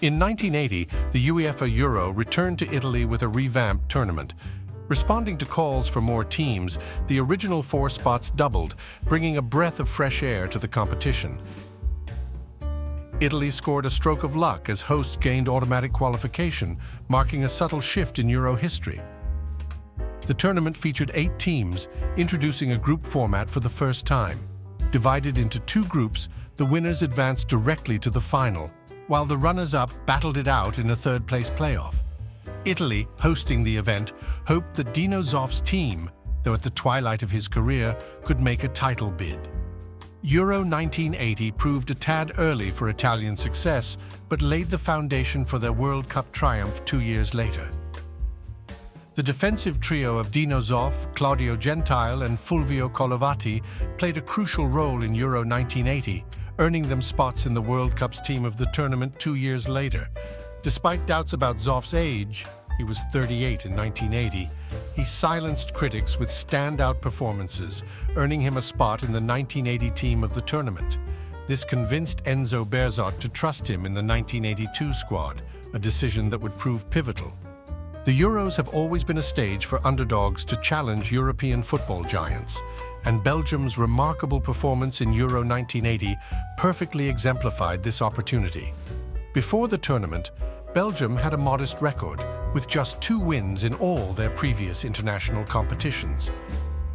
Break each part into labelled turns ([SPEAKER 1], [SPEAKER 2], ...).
[SPEAKER 1] In 1980, the UEFA Euro returned to Italy with a revamped tournament. Responding to calls for more teams, the original 4 spots doubled, bringing a breath of fresh air to the competition. Italy scored a stroke of luck as hosts gained automatic qualification, marking a subtle shift in Euro history. The tournament featured 8 teams, introducing a group format for the first time. Divided into 2 groups, the winners advanced directly to the final, while the runners-up battled it out in a third-place playoff. Italy, hosting the event, hoped that Dino Zoff's team, though at the twilight of his career, could make a title bid. Euro 1980 proved a tad early for Italian success, but laid the foundation for their World Cup triumph 2 years later. The defensive trio of Dino Zoff, Claudio Gentile and Fulvio Collovati played a crucial role in Euro 1980, earning them spots in the World Cup's team of the tournament 2 years later. Despite doubts about Zoff's age, he was 38 in 1980, he silenced critics with standout performances, earning him a spot in the 1980 team of the tournament. This convinced Enzo Berzot to trust him in the 1982 squad, a decision that would prove pivotal. The Euros have always been a stage for underdogs to challenge European football giants, and Belgium's remarkable performance in Euro 1980 perfectly exemplified this opportunity. Before the tournament, Belgium had a modest record, with just 2 wins in all their previous international competitions.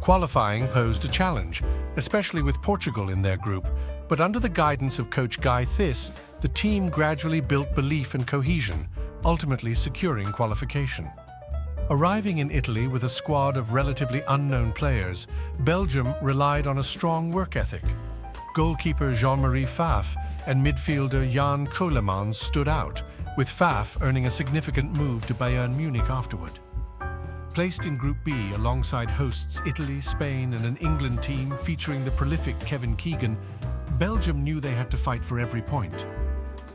[SPEAKER 1] Qualifying posed a challenge, especially with Portugal in their group, but under the guidance of coach Guy Thys, the team gradually built belief and cohesion, ultimately securing qualification. Arriving in Italy with a squad of relatively unknown players, Belgium relied on a strong work ethic. Goalkeeper Jean-Marie Pfaff and midfielder Jan Koelemans stood out, with Pfaff earning a significant move to Bayern Munich afterward. Placed in Group B alongside hosts Italy, Spain and an England team featuring the prolific Kevin Keegan, Belgium knew they had to fight for every point.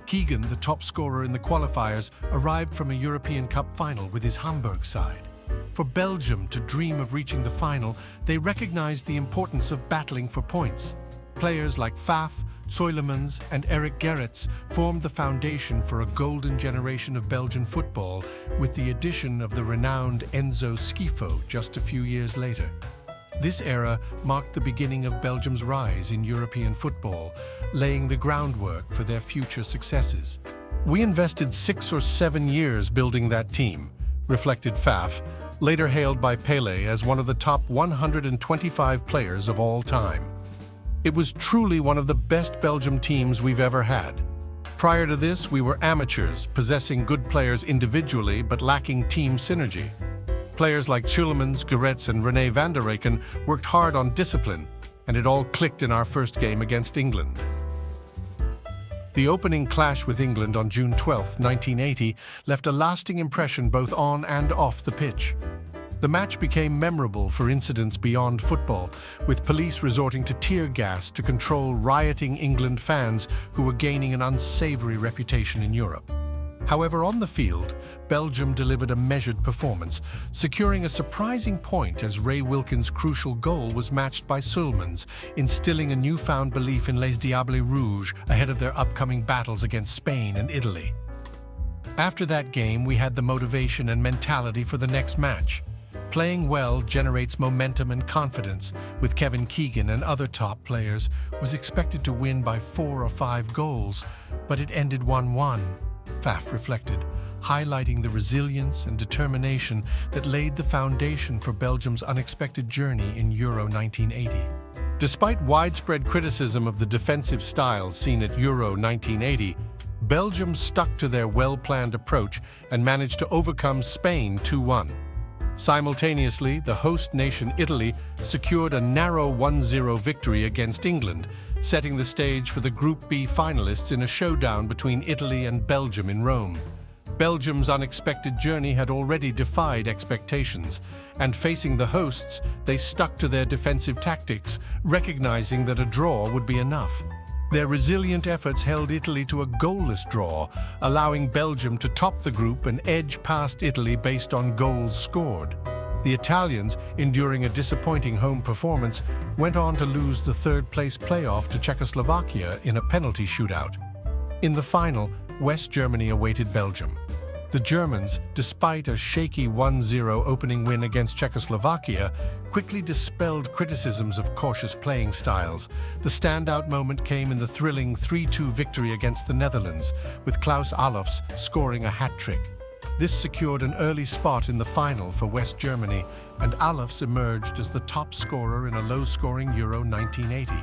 [SPEAKER 1] Keegan, the top scorer in the qualifiers, arrived from a European Cup final with his Hamburg side. For Belgium to dream of reaching the final, they recognized the importance of battling for points. Players like Pfaff, Soilemans and Eric Gerrits formed the foundation for a golden generation of Belgian football, with the addition of the renowned Enzo Schifo just a few years later. This era marked the beginning of Belgium's rise in European football, laying the groundwork for their future successes. "We invested 6 or 7 years building that team," reflected Pfaff, later hailed by Pelé as one of the top 125 players of all time. "It was truly one of the best Belgium teams we've ever had. Prior to this, we were amateurs, possessing good players individually but lacking team synergy. Players like Schulemans, Gerrits and René van der Reyken worked hard on discipline, and it all clicked in our first game against England." The opening clash with England on June 12, 1980, left a lasting impression both on and off the pitch. The match became memorable for incidents beyond football, with police resorting to tear gas to control rioting England fans who were gaining an unsavory reputation in Europe. However, on the field, Belgium delivered a measured performance, securing a surprising point as Ray Wilkins' crucial goal was matched by Soilemans, instilling a newfound belief in Les Diables Rouges ahead of their upcoming battles against Spain and Italy. After that game, we had the motivation and mentality for the next match. Playing well generates momentum and confidence, with Kevin Keegan and other top players was expected to win by 4 or 5 goals, but it ended 1-1, Pfaff reflected, highlighting the resilience and determination that laid the foundation for Belgium's unexpected journey in Euro 1980. Despite widespread criticism of the defensive styles seen at Euro 1980, Belgium stuck to their well-planned approach and managed to overcome Spain 2-1. Simultaneously, the host nation Italy secured a narrow 1-0 victory against England, setting the stage for the Group B finalists in a showdown between Italy and Belgium in Rome. Belgium's unexpected journey had already defied expectations, and facing the hosts, they stuck to their defensive tactics, recognizing that a draw would be enough. Their resilient efforts held Italy to a goalless draw, allowing Belgium to top the group and edge past Italy based on goals scored. The Italians, enduring a disappointing home performance, went on to lose the third-place playoff to Czechoslovakia in a penalty shootout. In the final, West Germany awaited Belgium. The Germans, despite a shaky 1-0 opening win against Czechoslovakia, quickly dispelled criticisms of cautious playing styles. The standout moment came in the thrilling 3-2 victory against the Netherlands, with Klaus Allofs scoring a hat-trick. This secured an early spot in the final for West Germany, and Allofs emerged as the top scorer in a low-scoring Euro 1980.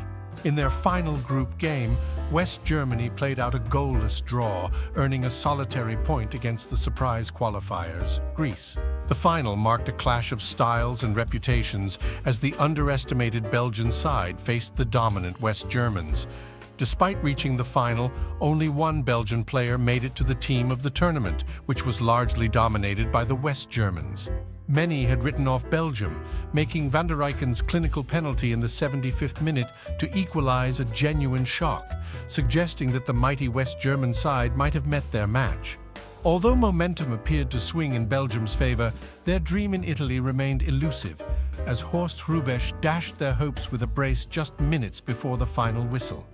[SPEAKER 1] In their final group game, West Germany played out a goalless draw, earning a solitary point against the surprise qualifiers, Greece. The final marked a clash of styles and reputations as the underestimated Belgian side faced the dominant West Germans. Despite reaching the final, only one Belgian player made it to the team of the tournament, which was largely dominated by the West Germans. Many had written off Belgium, making Van der Rijken's clinical penalty in the 75th minute to equalize a genuine shock, suggesting that the mighty West German side might have met their match. Although momentum appeared to swing in Belgium's favor, their dream in Italy remained elusive, as Horst Hrubesch dashed their hopes with a brace just minutes before the final whistle.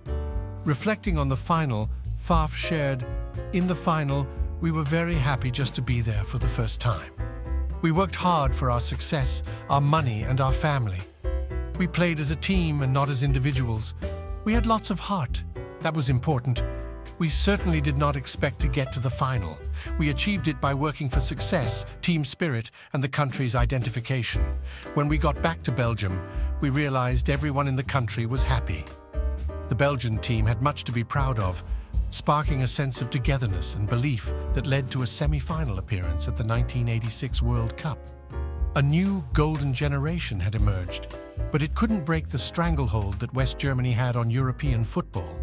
[SPEAKER 1] Reflecting on the final, Favre shared, "In the final, we were very happy just to be there for the first time. We worked hard for our success, our money, and our family. We played as a team and not as individuals. We had lots of heart. That was important. We certainly did not expect to get to the final. We achieved it by working for success, team spirit, and the country's identification. When we got back to Belgium, we realized everyone in the country was happy." The Belgian team had much to be proud of, sparking a sense of togetherness and belief that led to a semi-final appearance at the 1986 World Cup. A new golden generation had emerged, but it couldn't break the stranglehold that West Germany had on European football.